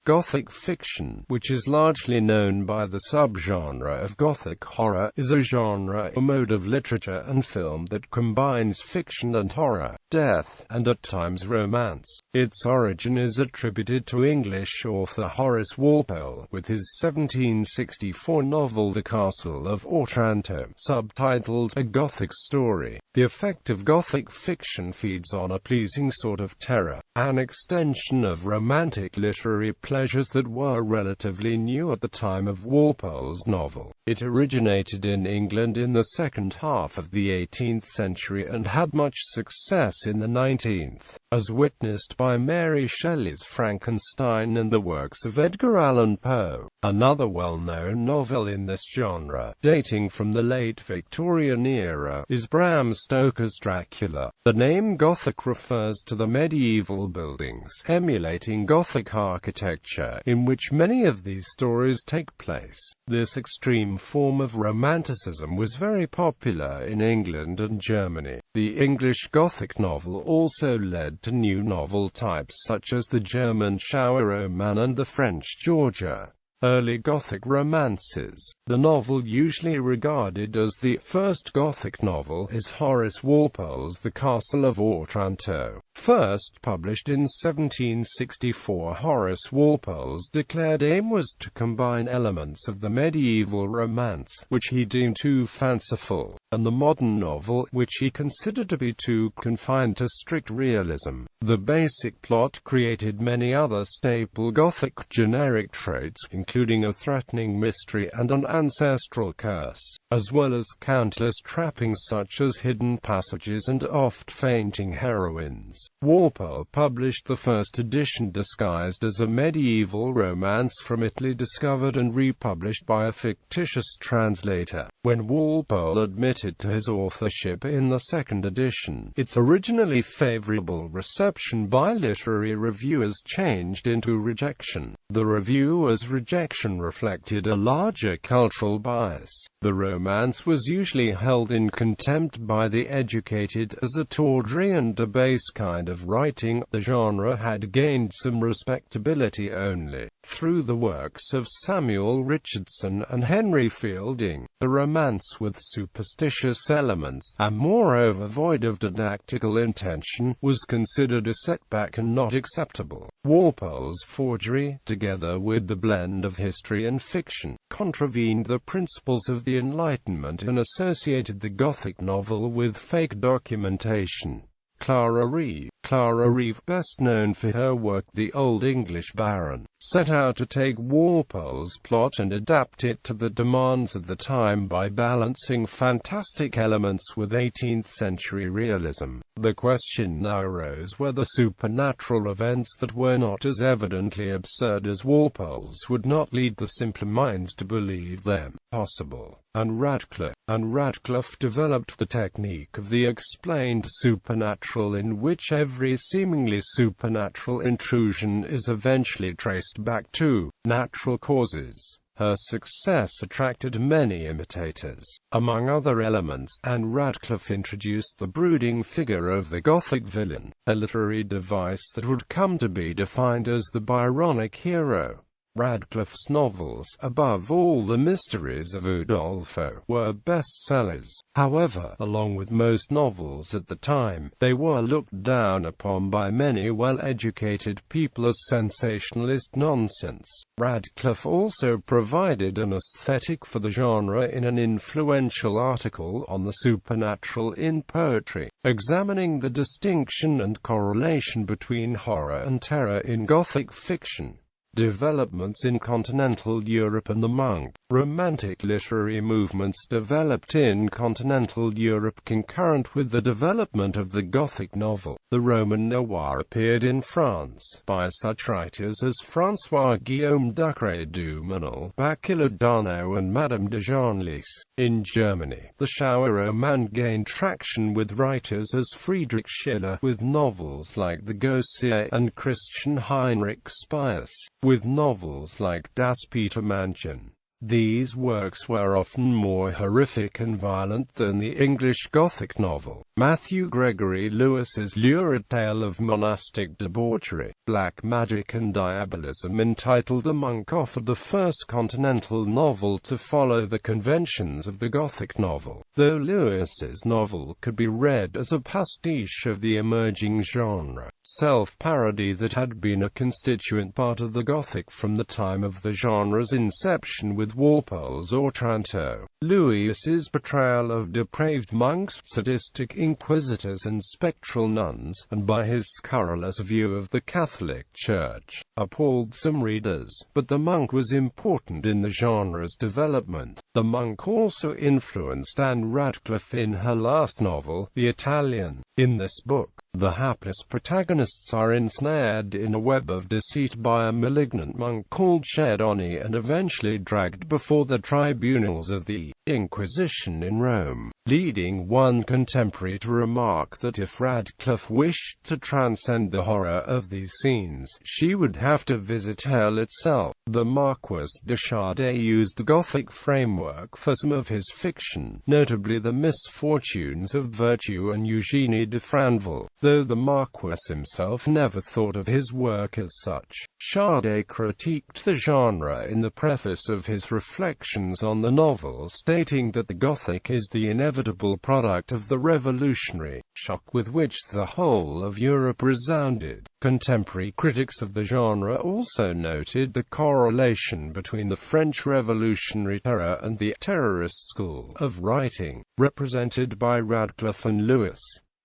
Gothic fiction, which is largely known by the subgenre of Gothic horror, is a genre or mode of literature and film that combines fiction and horror, death, and at times romance. Its origin is attributed to English author Horace Walpole, with his 1764 novel The Castle of Otranto, subtitled A Gothic Story. The effect of Gothic fiction feeds on a pleasing sort of terror, an extension of romantic literary pleasures that were relatively new at the time of Walpole's novel. It originated in England in the second half of the 18th century and had much success in the 19th, as witnessed by Mary Shelley's Frankenstein and the works of Edgar Allan Poe. Another well-known novel in this genre, dating from the late Victorian era, is Bram Stoker's Dracula. The name Gothic refers to the medieval buildings, emulating Gothic architecture, in which many of these stories take place. This extreme form of romanticism was very popular in England and Germany. The English Gothic novel also led to new novel types such as the German shower roman and the French Georgia. Early Gothic romances. The novel usually regarded as the first Gothic novel is Horace Walpole's The Castle of Otranto. First published in 1764, Horace Walpole's declared aim was to combine elements of the medieval romance, which he deemed too fanciful, and the modern novel, which he considered to be too confined to strict realism. The basic plot created many other staple Gothic generic traits, including a threatening mystery and an ancestral curse, as well as countless trappings such as hidden passages and oft-fainting heroines. Walpole published the first edition disguised as a medieval romance from Italy, discovered and republished by a fictitious translator. When Walpole admitted to his authorship in the second edition, its originally favorable reception by literary reviewers changed into rejection. The reviewers' rejection reflected a larger cultural bias. The romance was usually held in contempt by the educated as a tawdry and debased kind of writing. The genre had gained some respectability only through the works of Samuel Richardson and Henry Fielding. A romance with superstitious elements, and moreover void of didactical intention, was considered a setback and not acceptable. Walpole's forgery, together with the blend of history and fiction, contravened the principles of the Enlightenment and associated the Gothic novel with fake documentation. Clara Reeve, best known for her work The Old English Baron, set out to take Walpole's plot and adapt it to the demands of the time by balancing fantastic elements with 18th-century realism. The question now arose whether supernatural events that were not as evidently absurd as Walpole's would not lead the simpler minds to believe them possible. And Radcliffe developed the technique of the explained supernatural, in which every seemingly supernatural intrusion is eventually traced back to natural causes. Her success attracted many imitators, among other elements, and Radcliffe introduced the brooding figure of the Gothic villain, a literary device that would come to be defined as the Byronic hero. Radcliffe's novels, above all The Mysteries of Udolpho, were bestsellers. However, along with most novels at the time, they were looked down upon by many well-educated people as sensationalist nonsense. Radcliffe also provided an aesthetic for the genre in an influential article on the supernatural in poetry, examining the distinction and correlation between horror and terror in Gothic fiction. Developments in continental Europe and among Romantic literary movements developed in continental Europe concurrent with the development of the Gothic novel. The Roman noir appeared in France by such writers as François-Guillaume Ducré du Mesnil, Bacula d'Arnaud and Madame de Genlis. In Germany, the shower roman gained traction with writers as Friedrich Schiller, with novels like The Gossier, and Christian Heinrich Spiess, with novels like Das Petermännchen. These works were often more horrific and violent than the English Gothic novel. Matthew Gregory Lewis's lurid tale of monastic debauchery, black magic and diabolism entitled The Monk offered the first continental novel to follow the conventions of the Gothic novel, though Lewis's novel could be read as a pastiche of the emerging genre, self-parody that had been a constituent part of the Gothic from the time of the genre's inception with Walpole's Otranto. Lewis's portrayal of depraved monks, sadistic inquisitors and spectral nuns, and by his scurrilous view of the Catholic Church, appalled some readers, but the monk was important in the genre's development. The monk also influenced Anne Radcliffe in her last novel, The Italian. In this book, the hapless protagonists are ensnared in a web of deceit by a malignant monk called Shelley and eventually dragged before the tribunals of the Inquisition in Rome, leading one contemporary to remark that if Radcliffe wished to transcend the horror of these scenes, she would have to visit hell itself. The Marquis de Sade used the Gothic framework for some of his fiction, notably The Misfortunes of Virtue and Eugenie de Franville, though the Marquis himself never thought of his work as such. Sade critiqued the genre in the preface of his Reflections on the novel, stating that the Gothic is the inevitable product of the revolutionary shock with which the whole of Europe resounded. Contemporary critics of the genre also noted the correlation between the French Revolutionary Terror and the terrorist school of writing, represented by Radcliffe and Lewis.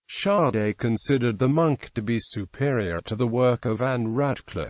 Sade considered The Monk to be superior to the work of Anne Radcliffe.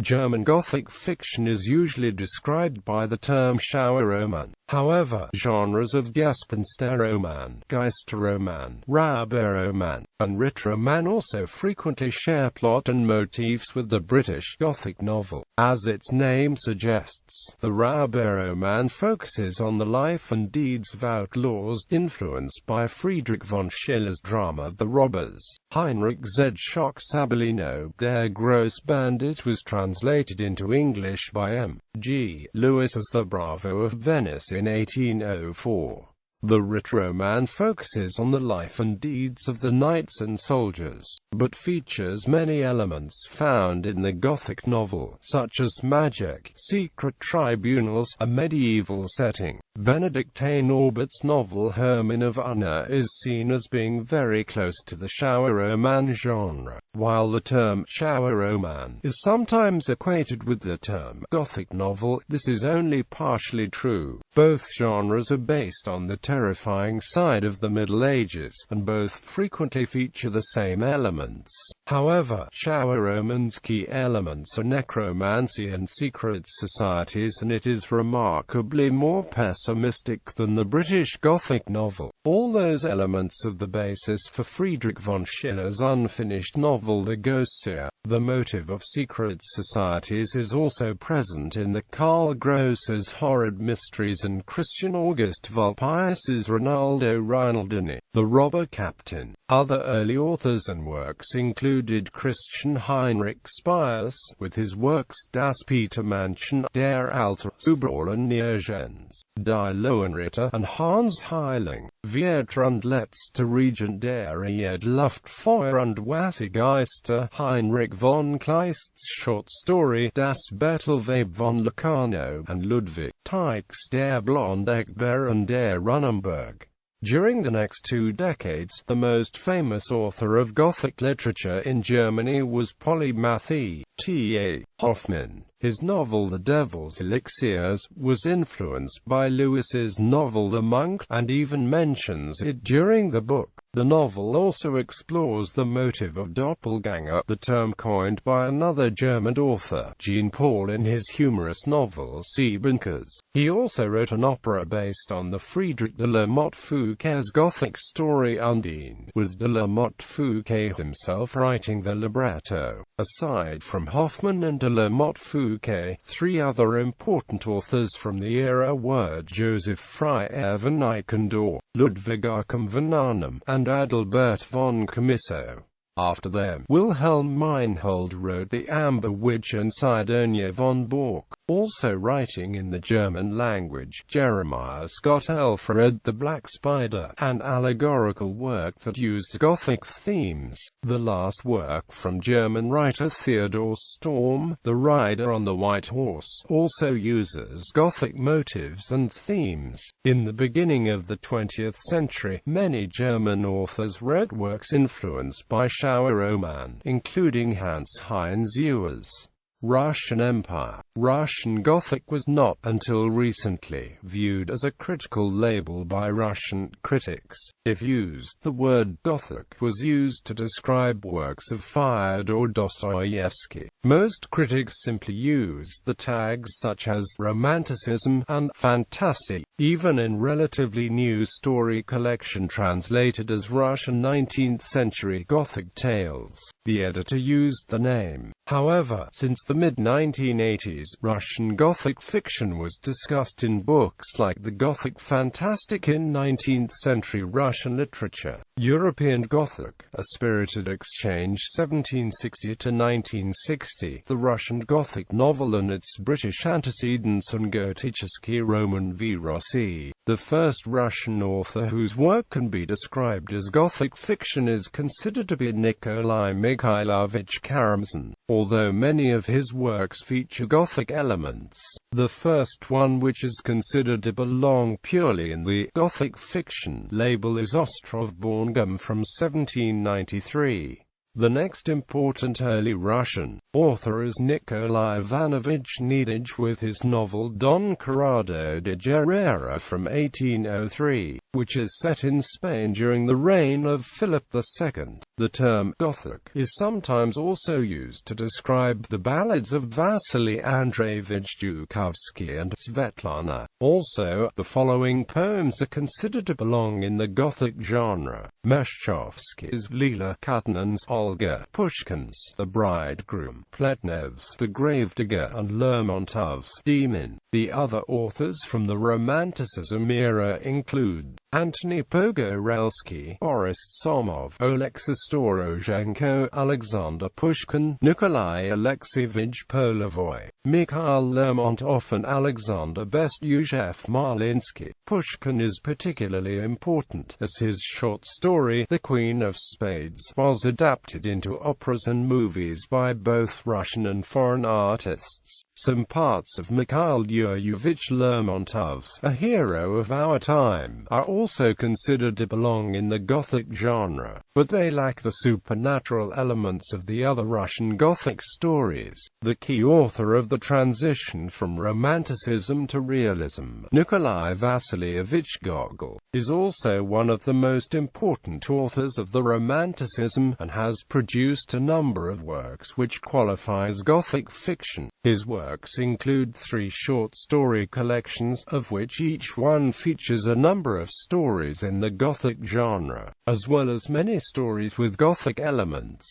German Gothic fiction is usually described by the term Schauerroman. However, genres of Gespensterroman, Geisterroman, Raberoman, and Ritroman also frequently share plot and motifs with the British Gothic novel. As its name suggests, the Raberoman focuses on the life and deeds of outlaws, influenced by Friedrich von Schiller's drama The Robbers. Heinrich Z. Schock-Sabellino, Der Grosse Bandit was translated into English by M. G. Lewis as The Bravo of Venice in 1804. The Ritroman focuses on the life and deeds of the knights and soldiers, but features many elements found in the Gothic novel, such as magic, secret tribunals, a medieval setting. Benedictine Orbert's novel Hermine of Unna is seen as being very close to the Schauerroman genre, while the term Schauerroman is sometimes equated with the term Gothic novel. This is only partially true. Both genres are based on the terrifying side of the Middle Ages, and both frequently feature the same elements. However, Schauerroman's key elements are necromancy and secret societies, and it is remarkably more pessimistic than the British Gothic novel. All those elements of the basis for Friedrich von Schiller's unfinished novel The Ghostseer. The motive of secret societies is also present in the Karl Grosser's Horrid Mysteries and Christian August Vulpius's Ronaldo Rinaldini, The Robber Captain. Other early authors and works included Christian Heinrich Spiers, with his works Das Petermannchen, Der alte Überall und Nirgends, Die Lohenritter, and Hans Heiling, Vierter und letzter Regent der Erde, Luft, Feuer und Wassergeister, Heinrich von Kleist's short story Das Bettelweib von Locarno, and Ludwig Teich's Der Blondeckbär und der Runnenberg. During the next 2 decades, the most famous author of Gothic literature in Germany was Polymath E. T. A. Hoffmann. His novel The Devil's Elixirs was influenced by Lewis's novel The Monk, and even mentions it during the book. The novel also explores the motive of doppelganger, the term coined by another German author, Jean Paul, in his humorous novel Siebenkees. He also wrote an opera based on the Friedrich de la Motte Fouqué's Gothic story Undine, with de la Motte Fouqué himself writing the libretto. Aside from Hoffmann and de la Motte Fouqué, 3 other important authors from the era were Joseph Fryer van Eichendorff, Ludwig Achim von Arnim, and Adalbert von Chamisso. After them, Wilhelm Meinhold wrote The Amber Witch and Sidonia von Bork. Also writing in the German language, Jeremiah Scott Alfred the Black Spider, an allegorical work that used Gothic themes. The last work from German writer Theodor Storm, The Rider on the White Horse, also uses Gothic motives and themes. In the beginning of the 20th century, many German authors read works influenced by Schauerroman, including Hans Heinz Ewers' Russian Empire. Russian Gothic was not, until recently, viewed as a critical label by Russian critics. If used, the word Gothic was used to describe works of Fyodor Dostoevsky. Most critics simply used the tags such as Romanticism and Fantastic. Even in relatively new story collection translated as Russian 19th-century Gothic tales, the editor used the name. However, since the mid-1980s, Russian Gothic fiction was discussed in books like the Gothic Fantastic in 19th-century Russian literature. European Gothic, A Spirited Exchange 1760 to 1960, the Russian Gothic novel and its British antecedents and Goticheский Roman v. Rossi. The first Russian author whose work can be described as Gothic fiction is considered to be Nikolai Mikhailovich Karamzin, although many of his works feature Gothic elements. The first one which is considered to belong purely in the Gothic fiction label is Ostrov-born from 1793. The next important early Russian author is Nikolai Ivanovich Nedich with his novel Don Corrado de Guerrera from 1803, which is set in Spain during the reign of Philip II. The term Gothic is sometimes also used to describe the ballads of Vasily Andreevich Zhukovsky and Svetlana. Also, the following poems are considered to belong in the Gothic genre: Meshchovsky's Leela, Katanen's Olga, Pushkin's The Bridegroom, Pletnev's The Gravedigger, and Lermontov's Demon. The other authors from the Romanticism era include Antony Pogorelsky, Boris Somov, Alexis Storozhenko, Alexander Pushkin, Nikolai Alexeyevich Polovoy, Mikhail Lermontov, and Alexander Bestyuzhev Marlinsky. Pushkin is particularly important, as his short story, The Queen of Spades, was adapted into operas and movies by both Russian and foreign artists. Some parts of Mikhail Yuryevich Lermontov's A Hero of Our Time are also considered to belong in the Gothic genre, but they lack the supernatural elements of the other Russian Gothic stories. The key author of the transition from Romanticism to realism, Nikolai Vasilyevich Gogol, is also one of the most important authors of the Romanticism, and has produced a number of works which qualify as Gothic fiction. His works include 3 short story collections, of which each one features a number of stories in the Gothic genre, as well as many stories with Gothic elements.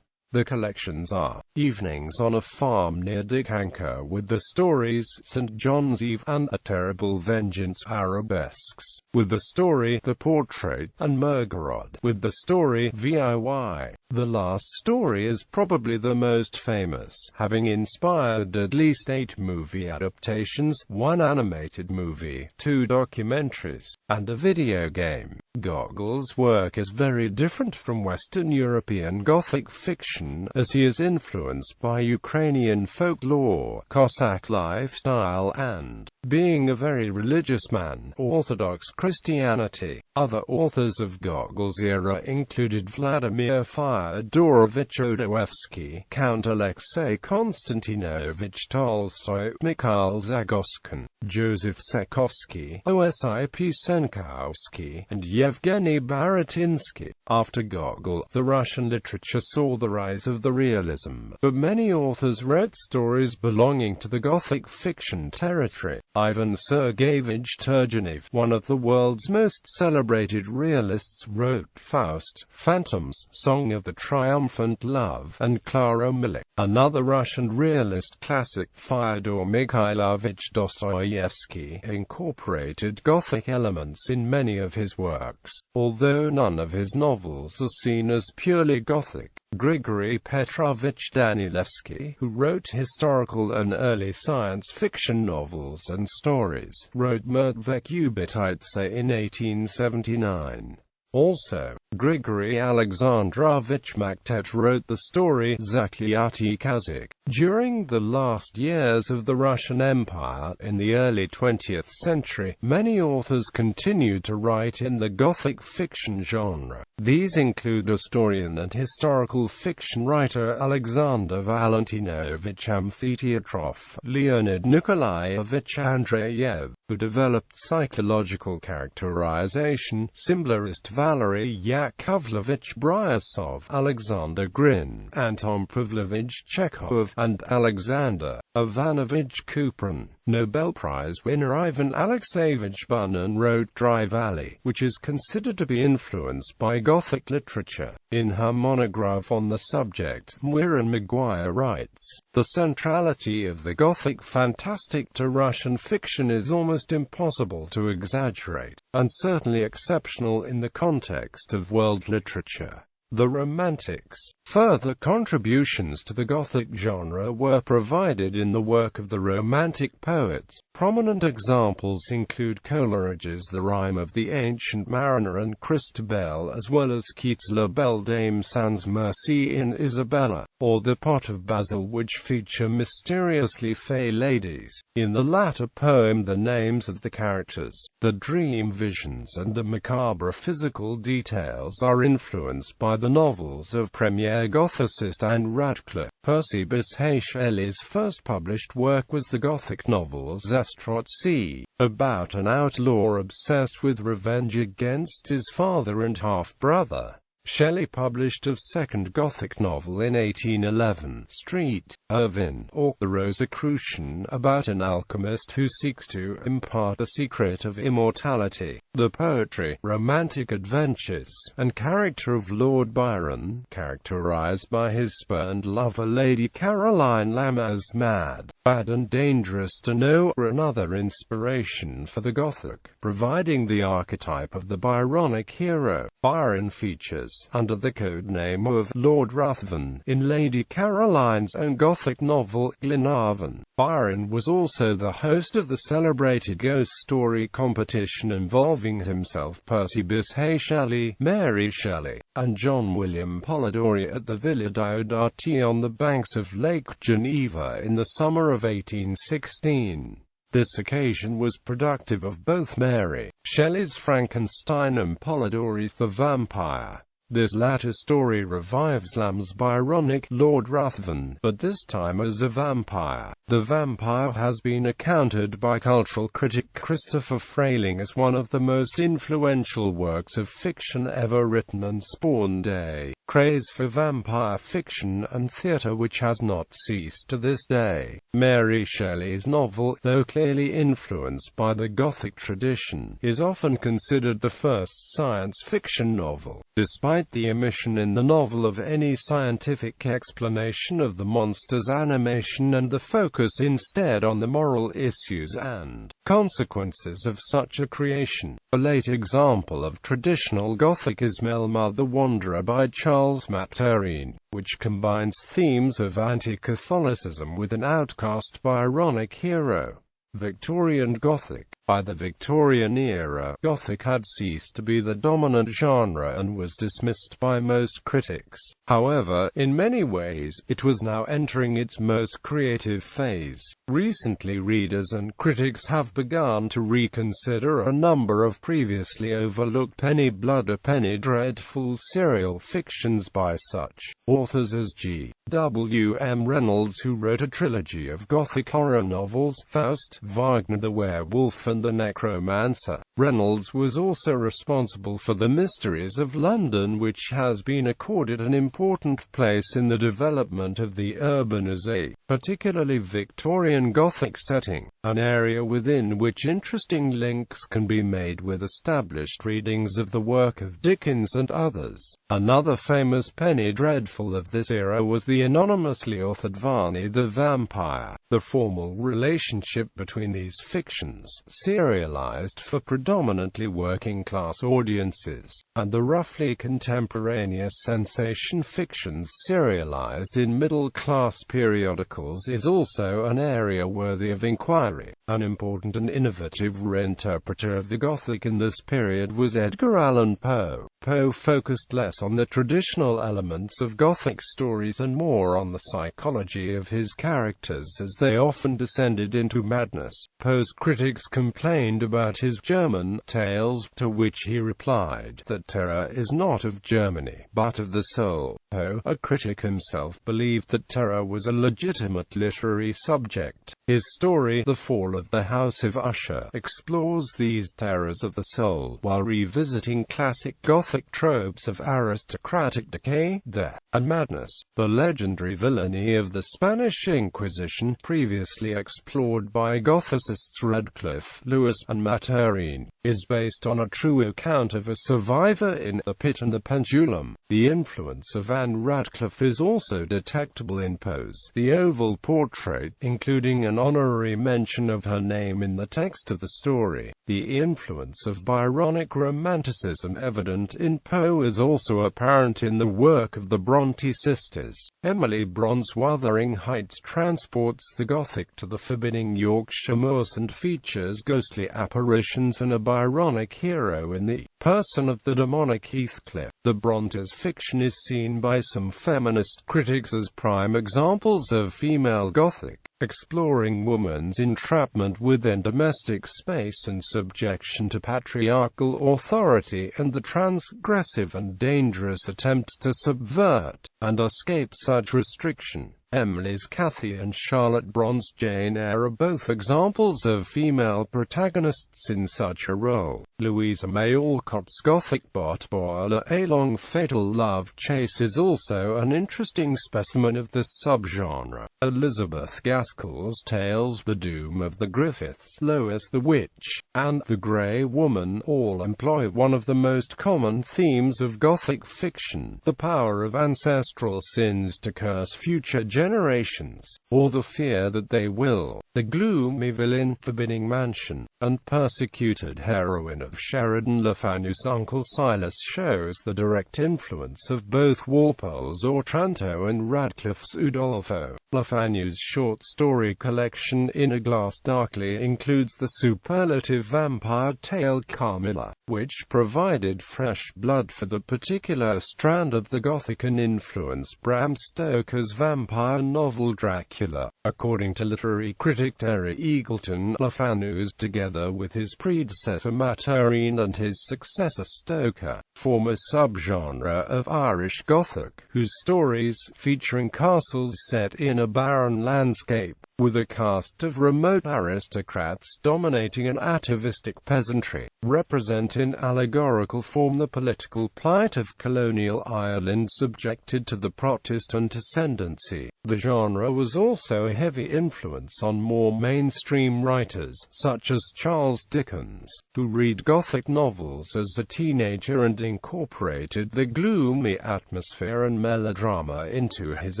The collections are Evenings on a Farm near Dikanka with the stories St. John's Eve and A Terrible Vengeance, arabesques with the story The Portrait, and Murgorod with the story VIY. The last story is probably the most famous, having inspired at least 8 movie adaptations, 1 animated movie, 2 documentaries, and a video game. Gogol's work is very different from Western European Gothic fiction, as he is influenced by Ukrainian folklore, Cossack lifestyle, and, being a very religious man, Orthodox Christianity. Other authors of Gogol's era included Vladimir Fyodorovich Odoevsky, Count Alexei Konstantinovich Tolstoy, Mikhail Zagoskin, Joseph Sekovsky, Osip Senkovsky, and Yevgeny Baratinsky. After Gogol, the Russian literature saw the rise of the realism, but many authors read stories belonging to the Gothic fiction territory. Ivan Sergeyevich Turgenev, one of the world's most celebrated realists, wrote Faust, Phantoms, Song of the Triumphant Love, and Clara Milik. Another Russian realist classic, Fyodor Mikhailovich Dostoevsky, incorporated Gothic elements in many of his works, although none of his novels are seen as purely Gothic. Grigory Petrovich Danilevsky, who wrote historical and early science fiction novels and stories, wrote novel.Its in 1879. Also, Grigory Alexandrovich Maktet wrote the story Zakyati Kazakh. During the last years of the Russian Empire, in the early 20th century, many authors continued to write in the Gothic fiction genre. These include historian and historical fiction writer Alexander Valentinovich Amphityatrov, Leonid Nikolaevich Andreyev, who developed psychological characterization, symbolist Valery Yakovlevich Bryasov, Alexander Grin, Anton Pavlovich Chekhov, and Alexander Ivanovich Kuprin. Nobel Prize winner Ivan Alexeyevich Bunin wrote Dry Valley, which is considered to be influenced by Gothic literature. In her monograph on the subject, Muireann Maguire writes, "The centrality of the Gothic fantastic to Russian fiction is almost impossible to exaggerate, and certainly exceptional in the context of world literature." The Romantics. Further contributions to the Gothic genre were provided in the work of the Romantic poets. Prominent examples include Coleridge's The Rime of the Ancient Mariner and Christabel, as well as Keats' La Belle Dame sans Merci in Isabella, or The Pot of Basil, which feature mysteriously fey ladies. In the latter poem, the names of the characters, the dream visions and the macabre physical details are influenced by the novels of premier Gothicist Anne Radcliffe. Percy Bysshe Shelley's first published work was the Gothic novel Zastrozzi, about an outlaw obsessed with revenge against his father and half-brother. Shelley published a second Gothic novel in 1811, Street, Irvine, or The Rosicrucian, about an alchemist who seeks to impart the secret of immortality. The poetry, romantic adventures, and character of Lord Byron, characterized by his spurned lover Lady Caroline Lamb as mad, bad and dangerous to know, were another inspiration for the Gothic, providing the archetype of the Byronic hero. Byron features, under the code name of Lord Ruthven, in Lady Caroline's own Gothic novel, Glenarvan. Byron was also the host of the celebrated ghost story competition involving himself, Percy Bysshe Shelley, Mary Shelley, and John William Polidori at the Villa Diodati on the banks of Lake Geneva in the summer of 1816. This occasion was productive of both Mary Shelley's Frankenstein and Polidori's The Vampire. This latter story revives Lamb's Byronic Lord Ruthven, but this time as a vampire. The Vampire has been accounted by cultural critic Christopher Frayling as one of the most influential works of fiction ever written and spawned a craze for vampire fiction and theatre which has not ceased to this day. Mary Shelley's novel, though clearly influenced by the Gothic tradition, is often considered the first science fiction novel. Despite the omission in the novel of any scientific explanation of the monster's animation and the focus instead on the moral issues and consequences of such a creation. A late example of traditional Gothic is Melmoth the Wanderer by Charles Maturin, which combines themes of anti-Catholicism with an outcast Byronic hero. Victorian Gothic. By the Victorian era, Gothic had ceased to be the dominant genre and was dismissed by most critics. However, in many ways, it was now entering its most creative phase. Recently, readers and critics have begun to reconsider a number of previously overlooked penny blood or penny dreadful serial fictions by such authors as G. W. M. Reynolds, who wrote a trilogy of Gothic horror novels, Faust, Wagner the Werewolf and the Necromancer. Reynolds was also responsible for The Mysteries of London, which has been accorded an important place in the development of the urbanization, particularly Victorian Gothic setting, an area within which interesting links can be made with established readings of the work of Dickens and others. Another famous penny dreadful of this era was the anonymously authored Varney the Vampire. The formal relationship between these fictions, serialized for production predominantly working-class audiences, and the roughly contemporaneous sensation fictions serialized in middle-class periodicals is also an area worthy of inquiry. An important and innovative reinterpreter of the Gothic in this period was Edgar Allan Poe. Poe focused less on the traditional elements of Gothic stories and more on the psychology of his characters as they often descended into madness. Poe's critics complained about his German tales, to which he replied that terror is not of Germany, but of the soul. Poe, a critic himself, believed that terror was a legitimate literary subject. His story, The Fall of the House of Usher, explores these terrors of the soul, while revisiting classic Gothic tropes of aristocratic decay, death, and madness. The legendary villainy of the Spanish Inquisition, previously explored by Gothicists Radcliffe, Lewis, and Maturin, is based on a true account of a survivor in The Pit and the Pendulum. The influence of Anne Radcliffe is also detectable in Poe's The Oval Portrait, including an honorary mention of her name in the text of the story. The influence of Byronic romanticism evident in Poe is also apparent in the work of the Bronte sisters. Emily Bronte's Wuthering Heights transports the Gothic to the forbidding Yorkshire moors and features ghostly apparitions and a Byronic hero in the person of the demonic Heathcliff. The Brontes' fiction is seen by some feminist critics as prime examples of female Gothic, exploring woman's entrapment within domestic space and subjection to patriarchal authority, and the transgressive and dangerous attempts to subvert and escape such restriction. Emily's Cathy and Charlotte Bronte's Jane Eyre are both examples of female protagonists in such a role. Louisa May Alcott's Gothic botboiler A Long Fatal Love Chase is also an interesting specimen of this subgenre. Elizabeth Gaskell's tales The Doom of the Griffiths, Lois the Witch, and The Grey Woman all employ one of the most common themes of Gothic fiction, the power of ancestral sins to curse future generations, or the fear that they will. The gloomy villain, forbidding mansion, and persecuted heroine of Sheridan Le Fanu's Uncle Silas shows the direct influence of both Walpole's Otranto and Radcliffe's Udolpho. Le Fanu's short story collection In a Glass Darkly includes the superlative vampire tale Carmilla, which provided fresh blood for the particular strand of the Gothic and influenced Bram Stoker's vampire novel Dracula. According to literary critic Terry Eagleton, Le Fanu's, together with his predecessor Maturin and his successor Stoker, form a subgenre of Irish Gothic, whose stories, featuring castles set in a barren landscape, with a cast of remote aristocrats dominating an atavistic peasantry, represent in allegorical form the political plight of colonial Ireland subjected to the Protestant ascendancy. The genre was also a heavy influence on more mainstream writers, such as Charles Dickens, who read Gothic novels as a teenager and incorporated the gloomy atmosphere and melodrama into his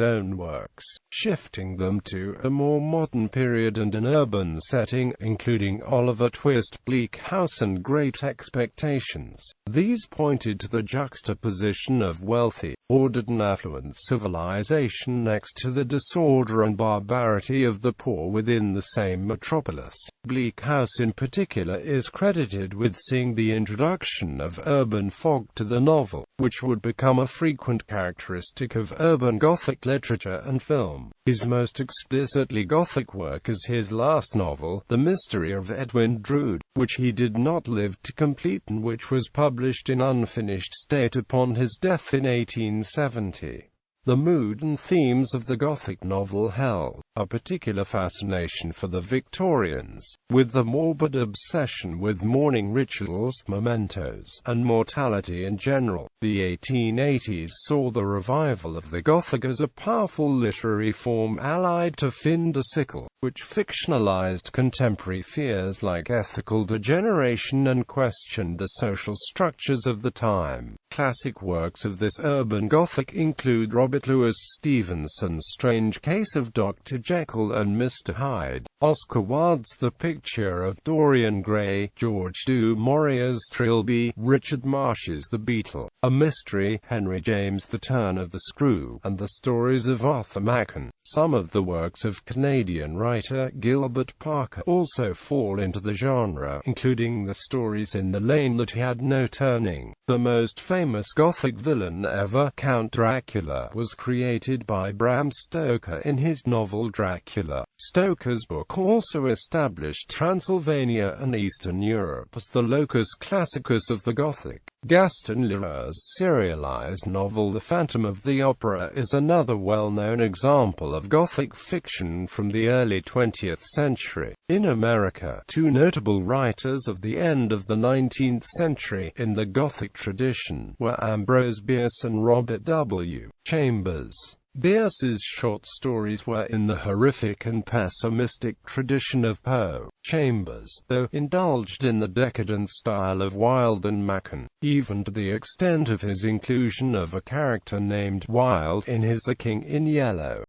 own works, shifting them to a more modern period and an urban setting, including Oliver Twist, Bleak House and Great Expectations. These pointed to the juxtaposition of wealthy, ordered and affluent civilization next to the disorder and barbarity of the poor within the same metropolis. Bleak House in particular is credited with seeing the introduction of urban fog to the novel, which would become a frequent characteristic of urban Gothic literature and film. His most explicitly Gothic work is his last novel, The Mystery of Edwin Drood, which he did not live to complete and which was published in unfinished state upon his death in 1870. The mood and themes of the Gothic novel held a particular fascination for the Victorians, with the morbid obsession with mourning rituals, mementos, and mortality in general. The 1880s saw the revival of the Gothic as a powerful literary form allied to fin de siècle, which fictionalized contemporary fears like ethical degeneration and questioned the social structures of the time. Classic works of this urban Gothic include Robin Robert Louis Stevenson's Strange Case of Dr. Jekyll and Mr. Hyde, Oscar Wilde's The Picture of Dorian Gray, George du Maurier's Trilby, Richard Marsh's The Beetle, A Mystery, Henry James' The Turn of the Screw, and the stories of Arthur Machen. Some of the works of Canadian writer Gilbert Parker also fall into the genre, including the stories In the Lane That Had No Turning. The most famous Gothic villain ever, Count Dracula, was created by Bram Stoker in his novel Dracula. Stoker's book also established Transylvania and Eastern Europe as the locus classicus of the Gothic. Gaston Leroux's serialized novel The Phantom of the Opera is another well-known example of Gothic fiction from the early 20th century. In America, two notable writers of the end of the 19th century in the Gothic tradition were Ambrose Bierce and Robert W. Chambers. Bierce's short stories were in the horrific and pessimistic tradition of Poe. Chambers, though, indulged in the decadent style of Wilde and Machen, even to the extent of his inclusion of a character named Wilde in his The King in Yellow.